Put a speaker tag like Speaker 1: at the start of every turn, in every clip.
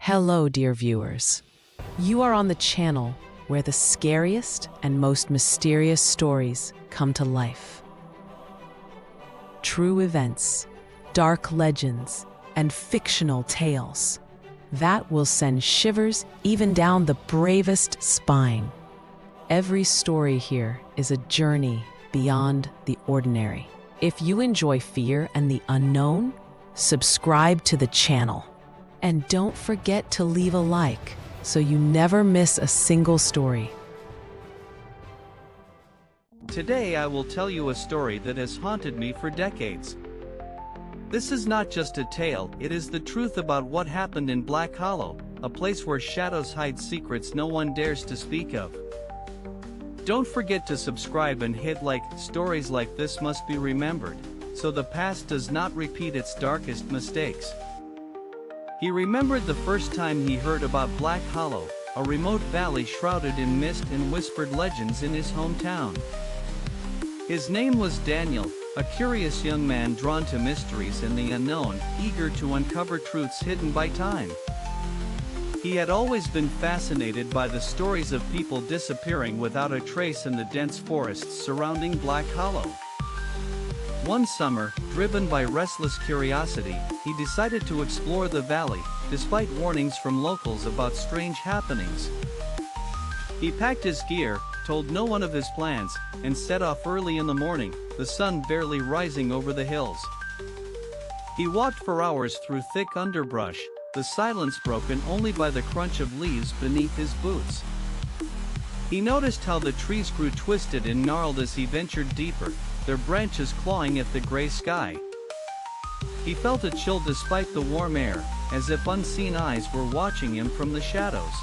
Speaker 1: Hello, dear viewers. You are on the channel where the scariest and most mysterious stories come to life. True events, dark legends, and fictional tales that will send shivers even down the bravest spine. Every story here is a journey beyond the ordinary. If you enjoy fear and the unknown, subscribe to the channel. And don't forget to leave a like so you never miss a single story.
Speaker 2: Today I will tell you a story that has haunted me for decades. This is not just a tale, it is the truth about what happened in Black Hollow, a place where shadows hide secrets no one dares to speak of. Don't forget to subscribe and hit like. Stories like this must be remembered, so the past does not repeat its darkest mistakes. He remembered the first time he heard about Black Hollow, a remote valley shrouded in mist and whispered legends in his hometown. His name was Daniel, a curious young man drawn to mysteries and the unknown, eager to uncover truths hidden by time. He had always been fascinated by the stories of people disappearing without a trace in the dense forests surrounding Black Hollow. One summer, driven by restless curiosity, he decided to explore the valley, despite warnings from locals about strange happenings. He packed his gear, told no one of his plans, and set off early in the morning, the sun barely rising over the hills. He walked for hours through thick underbrush, the silence broken only by the crunch of leaves beneath his boots. He noticed how the trees grew twisted and gnarled as he ventured deeper, their branches clawing at the gray sky. He felt a chill despite the warm air, as if unseen eyes were watching him from the shadows.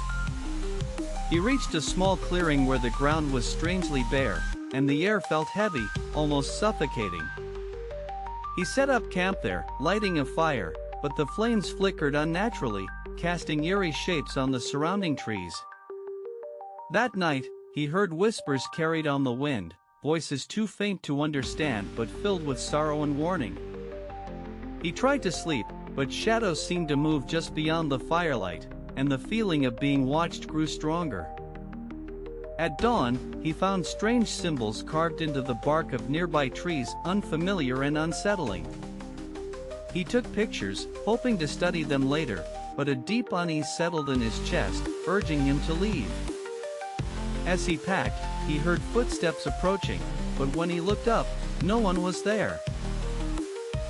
Speaker 2: He reached a small clearing where the ground was strangely bare, and the air felt heavy, almost suffocating. He set up camp there, lighting a fire, but the flames flickered unnaturally, casting eerie shapes on the surrounding trees. That night, he heard whispers carried on the wind, voices too faint to understand but filled with sorrow and warning. He tried to sleep, but shadows seemed to move just beyond the firelight, and the feeling of being watched grew stronger. At dawn, he found strange symbols carved into the bark of nearby trees, unfamiliar and unsettling. He took pictures, hoping to study them later, but a deep unease settled in his chest, urging him to leave. As he packed, he heard footsteps approaching, but when he looked up, no one was there.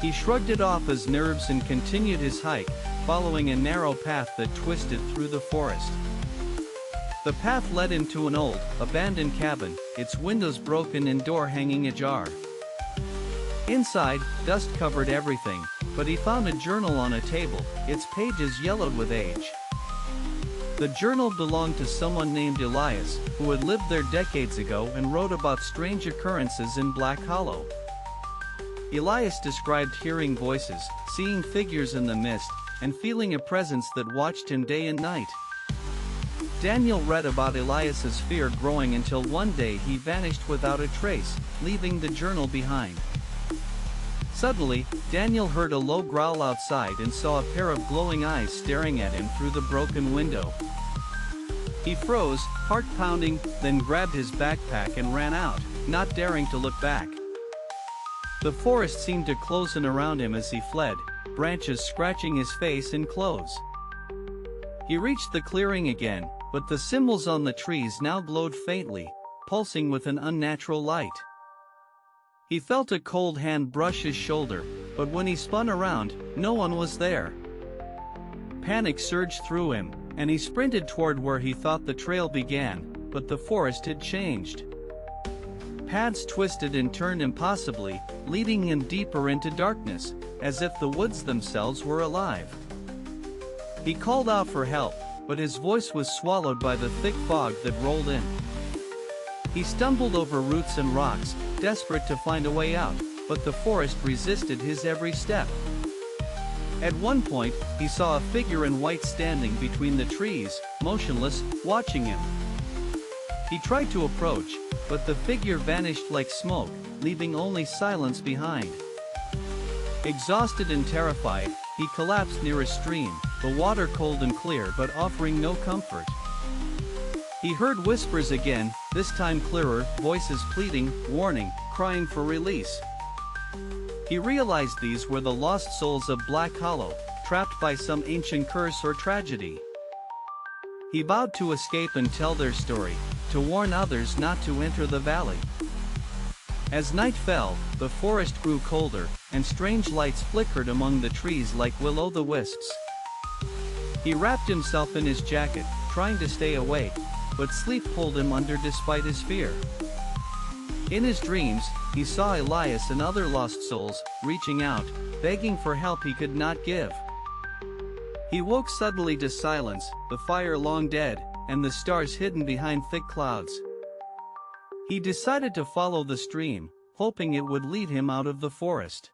Speaker 2: He shrugged it off as nerves and continued his hike, following a narrow path that twisted through the forest. The path led him to an old, abandoned cabin, its windows broken and door hanging ajar. Inside, dust covered everything, but he found a journal on a table, its pages yellowed with age. The journal belonged to someone named Elias, who had lived there decades ago and wrote about strange occurrences in Black Hollow. Elias described hearing voices, seeing figures in the mist, and feeling a presence that watched him day and night. Daniel read about Elias's fear growing until one day he vanished without a trace, leaving the journal behind. Suddenly, Daniel heard a low growl outside and saw a pair of glowing eyes staring at him through the broken window. He froze, heart pounding, then grabbed his backpack and ran out, not daring to look back. The forest seemed to close in around him as he fled, branches scratching his face and clothes. He reached the clearing again, but the symbols on the trees now glowed faintly, pulsing with an unnatural light. He felt a cold hand brush his shoulder, but when he spun around, no one was there. Panic surged through him, and he sprinted toward where he thought the trail began, but the forest had changed. Paths twisted and turned impossibly, leading him deeper into darkness, as if the woods themselves were alive. He called out for help, but his voice was swallowed by the thick fog that rolled in. He stumbled over roots and rocks, desperate to find a way out, but the forest resisted his every step. At one point, he saw a figure in white standing between the trees, motionless, watching him. He tried to approach, but the figure vanished like smoke, leaving only silence behind. Exhausted and terrified, he collapsed near a stream, the water cold and clear but offering no comfort. He heard whispers again, this time clearer, voices pleading, warning, crying for release. He realized these were the lost souls of Black Hollow, trapped by some ancient curse or tragedy. He vowed to escape and tell their story, to warn others not to enter the valley. As night fell, the forest grew colder, and strange lights flickered among the trees like will-o'-the-wisps. He wrapped himself in his jacket, trying to stay awake, but sleep pulled him under despite his fear. In his dreams, he saw Elias and other lost souls, reaching out, begging for help he could not give. He woke suddenly to silence, the fire long dead, and the stars hidden behind thick clouds. He decided to follow the stream, hoping it would lead him out of the forest.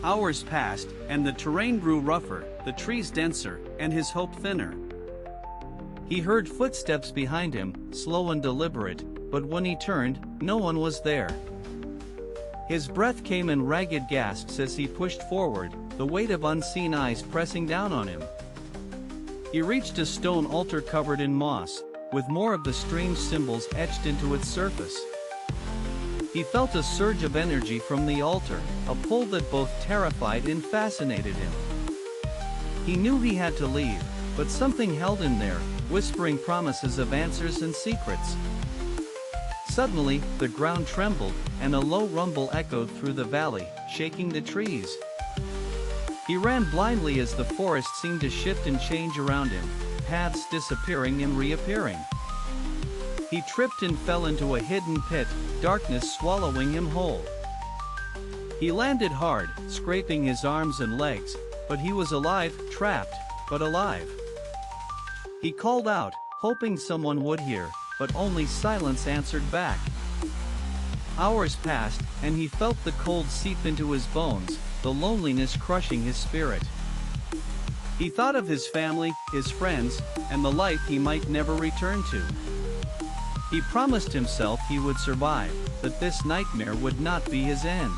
Speaker 2: Hours passed, and the terrain grew rougher, the trees denser, and his hope thinner. He heard footsteps behind him, slow and deliberate, but when he turned, no one was there. His breath came in ragged gasps as he pushed forward, the weight of unseen eyes pressing down on him. He reached a stone altar covered in moss, with more of the strange symbols etched into its surface. He felt a surge of energy from the altar, a pull that both terrified and fascinated him. He knew he had to leave, but something held him there, whispering promises of answers and secrets. Suddenly, the ground trembled, and a low rumble echoed through the valley, shaking the trees. He ran blindly as the forest seemed to shift and change around him, paths disappearing and reappearing. He tripped and fell into a hidden pit, darkness swallowing him whole. He landed hard, scraping his arms and legs, but he was alive, trapped, but alive. He called out, hoping someone would hear, but only silence answered back. Hours passed, and he felt the cold seep into his bones, the loneliness crushing his spirit. He thought of his family, his friends, and the life he might never return to. He promised himself he would survive, that this nightmare would not be his end.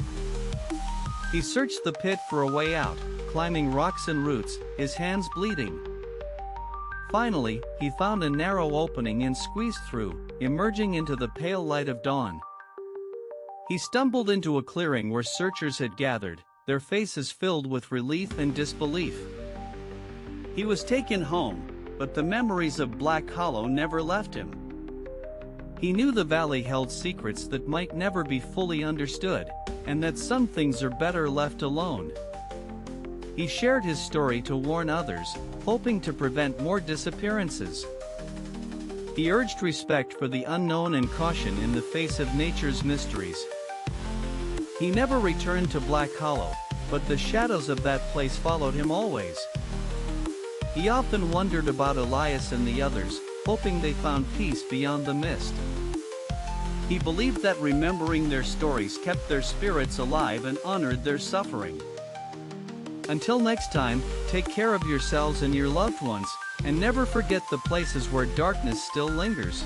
Speaker 2: He searched the pit for a way out, climbing rocks and roots, his hands bleeding. Finally, he found a narrow opening and squeezed through, emerging into the pale light of dawn. He stumbled into a clearing where searchers had gathered, their faces filled with relief and disbelief. He was taken home, but the memories of Black Hollow never left him. He knew the valley held secrets that might never be fully understood, and that some things are better left alone. He shared his story to warn others, hoping to prevent more disappearances. He urged respect for the unknown and caution in the face of nature's mysteries. He never returned to Black Hollow, but the shadows of that place followed him always. He often wondered about Elias and the others, hoping they found peace beyond the mist. He believed that remembering their stories kept their spirits alive and honored their suffering. Until next time, take care of yourselves and your loved ones, and never forget the places where darkness still lingers.